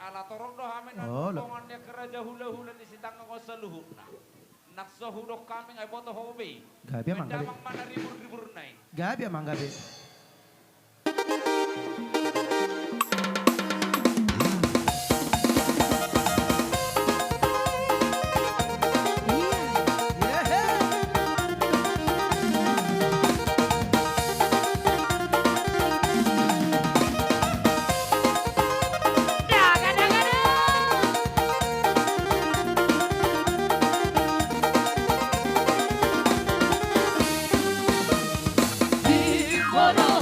ala torong doh amin Oh, lo. kongannya keraja hula-hula di sitang ko sa luhuna. Nakso hudok kami ay boto hobi. Gabi emang gabi. Mendamang mana ribur-ribur nai. Gabi emang gabi. Di mana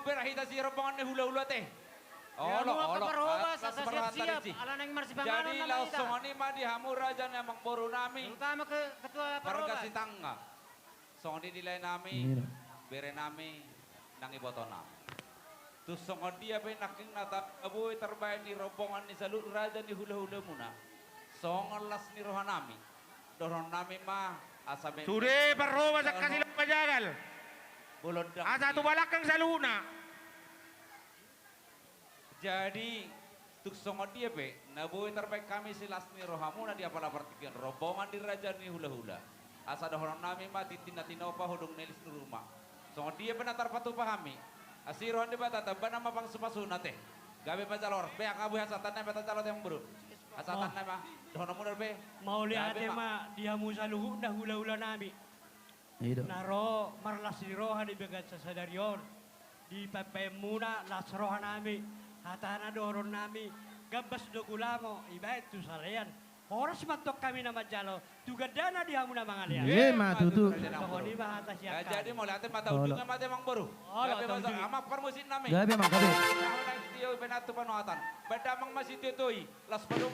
berahita si rombongan ni hula-hula teh. Ya, Olo, mga olo. kaparobas, At sa kasperhatan siap-siap. si. Ala nang Jadi marsipanganon na langsung kita. ni ma di hamura dyan ang boro nami. Terutama ke ketua Warga parobas. si tangga. So di nilai nami, Iya. bere nami, nang iboto nami. Terus songon dia be naking nata abuy terbaik ni rombongan ni salut raja ni hula-hula muna. Songon las ni rohan nami. Doron nami ma asabe. Sudah perlu masak kasih lupa jagal. Bulod Asa tu balakang sa luna. Jadi tuk songon dia be, nabuy terbaik kami si las ni rohamuna dia pala pertikian rombongan di raja ni hula-hula. Asa doron nami ma titina-tina pa hudung nelis ni rumah. Songon dia benatar patu pahami. Asirohan di bata tabana mapang supasuna teh. Gabe pa jalor, be akabu hasatan na bata jalor yang buru. Hasatan na ma, doron mundur be. Mau lihat Gabe, ma dia musa luhuk dah hula-hula nami. Iya. Naro marlas di rohan di bagat sa sadarion. Di pepemuna las rohan nami. Hatana doron nami. Gabas do kulamo. Iba itu salean. Oras matok kami nama jalo. Tugadana di hamuna mga lian. Iya, ma tutu. Pokoknya mah atas Ya, yakan. jadi mau lihat mata Olo. ujungnya mata emang baru. Olo, Gabe tahu masa juga. amak permusin nami. Gabi mang gabi. Nah, tio benatu panuatan. Bada mang masih tutui. Las padung